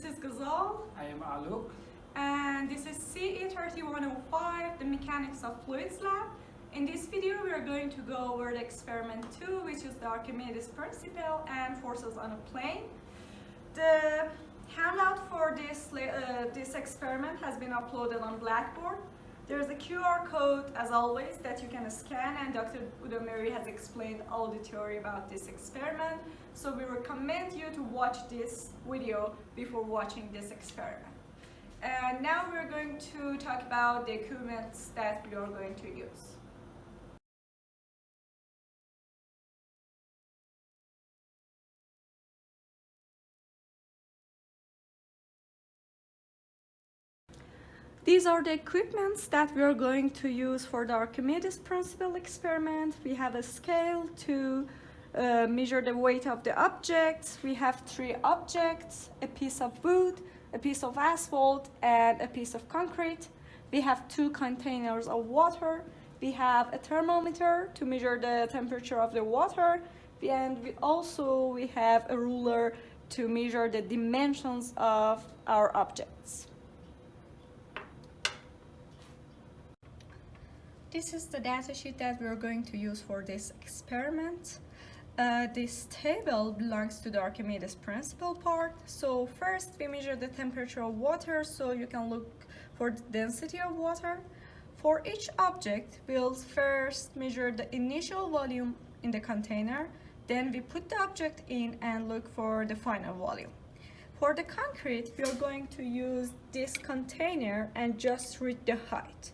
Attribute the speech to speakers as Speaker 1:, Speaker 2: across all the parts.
Speaker 1: This is Ghazal.
Speaker 2: I am Alok.
Speaker 1: And this is CE3105, the Mechanics of Fluids Lab. In this video, we are going to go over the experiment 2, which is the Archimedes principle and forces on a plane. The handout for this experiment has been uploaded on Blackboard. There's a QR code, as always, that you can scan, and Dr. Udameri has explained all the theory about this experiment. So we recommend you to watch this video before watching this experiment. And now we're going to talk about the equipment that we are going to use. These are the equipments that we are going to use for the Archimedes principle experiment. We have a scale to measure the weight of the objects. We have 3 objects, a piece of wood, a piece of asphalt, and a piece of concrete. We have 2 containers of water. We have a thermometer to measure the temperature of the water. And we have a ruler to measure the dimensions of our objects. This is the datasheet that we're going to use for this experiment. This table belongs to the Archimedes principle part. So first we measure the temperature of water, so you can look for the density of water. For each object, we'll first measure the initial volume in the container, then we put the object in and look for the final volume. For the concrete, we're going to use this container and just read the height.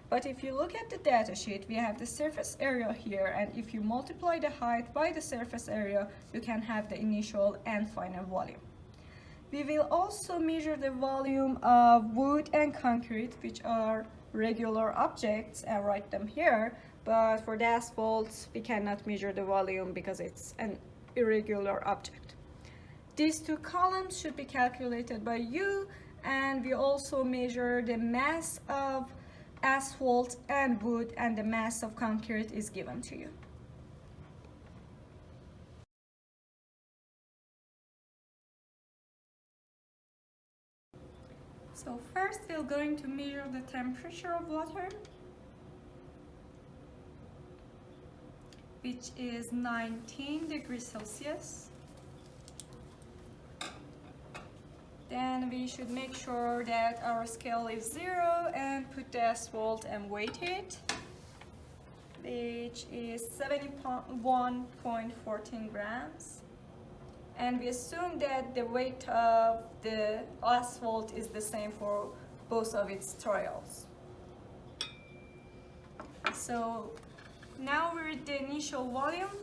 Speaker 1: But if you look at the data sheet, we have the surface area here, and if you multiply the height by the surface area, you can have the initial and final volume. We will also measure the volume of wood and concrete, which are regular objects, and write them here. But for the asphalt, we cannot measure the volume because it's an irregular object. These 2 columns should be calculated by you, and we also measure the mass of asphalt and wood, and the mass of concrete is given to you. So first we're going to measure the temperature of water, which is 19 degrees Celsius. Then we should make sure that our scale is 0 and put the asphalt and weight it, which is 71.14 grams. And we assume that the weight of the asphalt is the same for both of its trials. So now we're at the initial volume,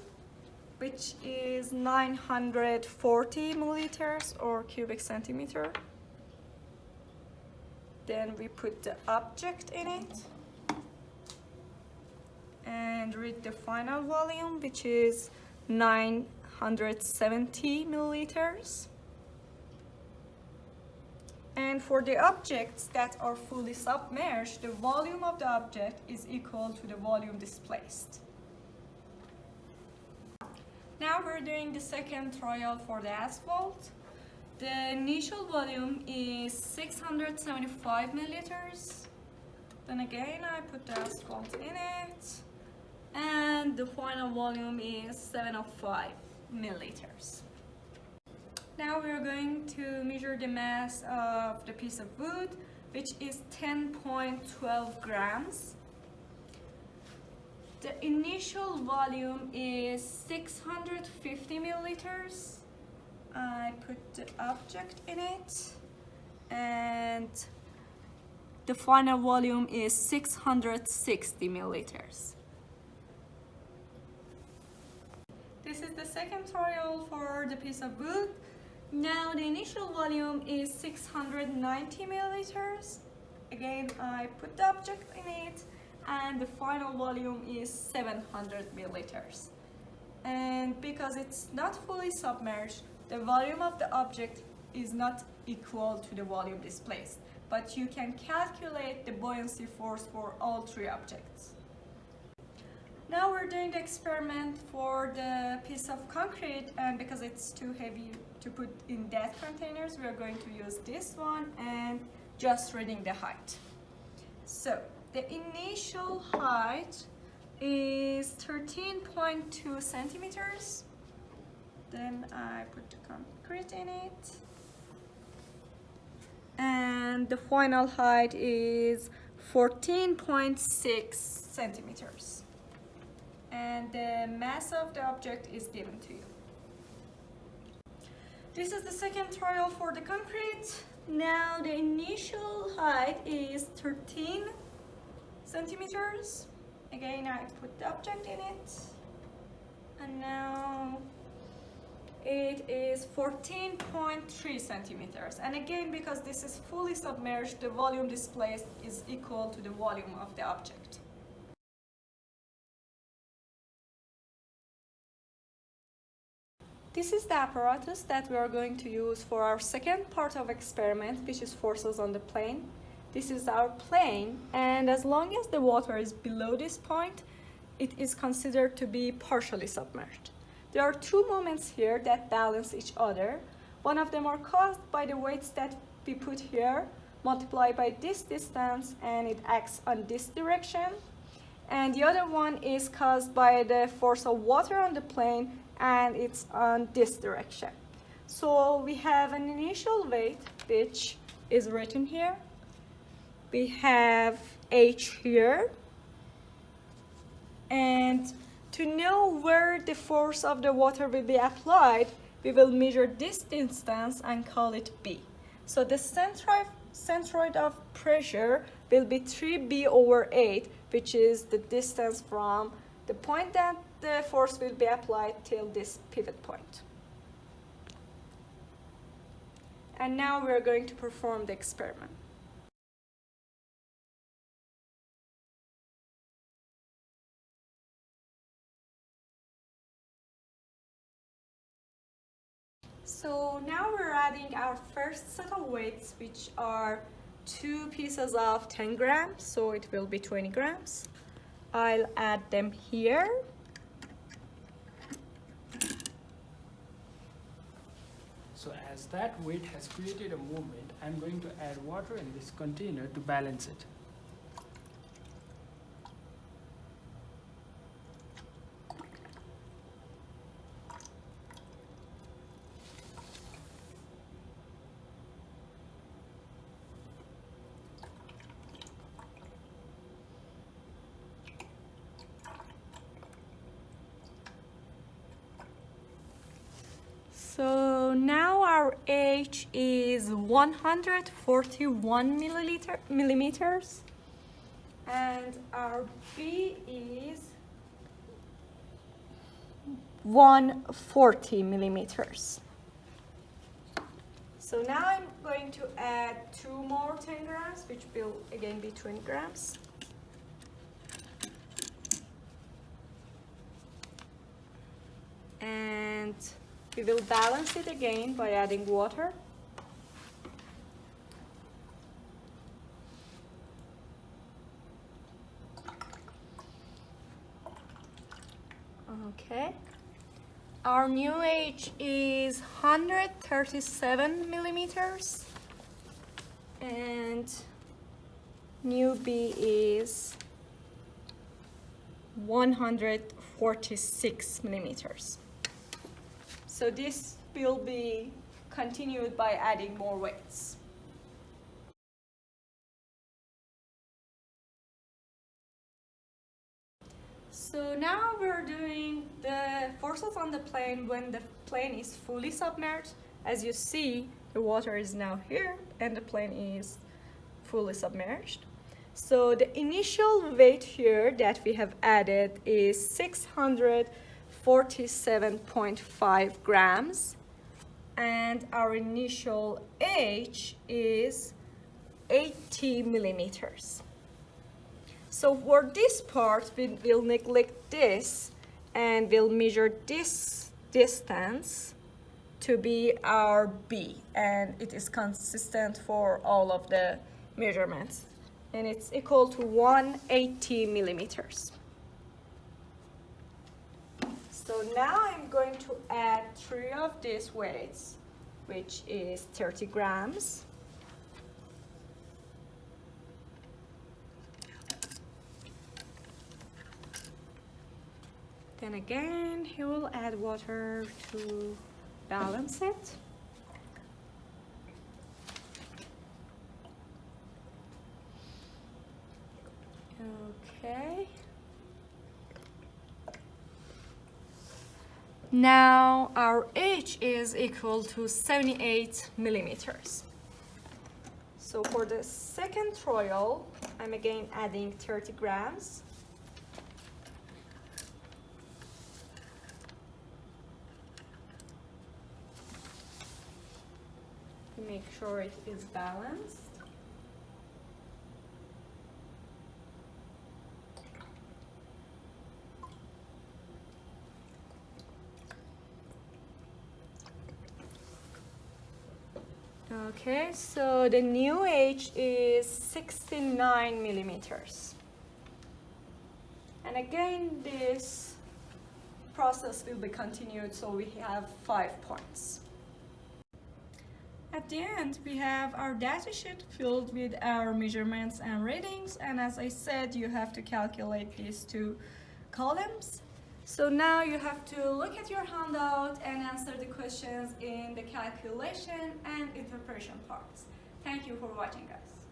Speaker 1: which is 940 milliliters or cubic centimeter. Then we put the object in it and read the final volume, which is 970 milliliters. And for the objects that are fully submerged, the volume of the object is equal to the volume displaced. Now we're doing the second trial for the asphalt. The initial volume is 675 milliliters. Then again, I put the asphalt in it. And the final volume is 705 milliliters. Now we're going to measure the mass of the piece of wood, which is 10.12 grams. The initial volume is 650 milliliters. I put the object in it, and the final volume is 660 milliliters. This is the second trial for the piece of wood. Now the initial volume is 690 milliliters. Again, I put the object in it, and the final volume is 700 milliliters. And because it's not fully submerged, the volume of the object is not equal to the volume displaced, but you can calculate the buoyancy force for all 3 objects. Now we're doing the experiment for the piece of concrete, and because it's too heavy to put in that containers, we're going to use this one and just reading the height. So the initial height is 13.2 centimeters. Then I put the concrete in it. And the final height is 14.6 centimeters. And the mass of the object is given to you. This is the second trial for the concrete. Now the initial height is 13 centimeters. Again, I put the object in it. And now it is 14.3 centimeters. And again, because this is fully submerged, the volume displaced is equal to the volume of the object. This is the apparatus that we are going to use for our second part of experiment, which is forces on the plane. This is our plane, and as long as the water is below this point, it is considered to be partially submerged. There are two moments here that balance each other. One of them are caused by the weights that we put here, multiplied by this distance, and it acts on this direction. And the other one is caused by the force of water on the plane, and it's on this direction. So we have an initial weight, which is written here. We have H here. And to know where the force of the water will be applied, we will measure this distance and call it B. So the centroid of pressure will be 3B/8, which is the distance from the point that the force will be applied till this pivot point. And now we're going to perform the experiment. So now we're adding our first set of weights, which are two pieces of 10 grams, so it will be 20 grams. I'll add them here.
Speaker 2: So as that weight has created a movement, I'm going to add water in this container to balance it.
Speaker 1: So now our H is 141 millimeters, and our B is 140 millimeters. So now I'm going to add two more 10 grams, which will again be 20 grams. And we will balance it again by adding water. Okay. Our new H is 137 millimeters and new B is 146 millimeters. So this will be continued by adding more weights. So now we're doing the forces on the plane when the plane is fully submerged. As you see, the water is now here and the plane is fully submerged. So the initial weight here that we have added is 647.5 grams, and our initial H is 80 millimeters. So for this part, we will neglect this and we'll measure this distance to be our B, and it is consistent for all of the measurements, and it's equal to 180 millimeters. So now I'm going to add 3 of these weights, which is 30 grams. Then again, he will add water to balance it. Okay. Now our H is equal to 78 millimeters. So for the second trial, I'm again adding 30 grams. To make sure it is balanced. Okay, so the new H is 69 millimeters. And again, this process will be continued, so we have 5 points. At the end, we have our datasheet filled with our measurements and readings, and as I said, you have to calculate these 2 columns. So now you have to look at your handout and answer the questions in the calculation and interpretation parts. Thank you for watching, guys.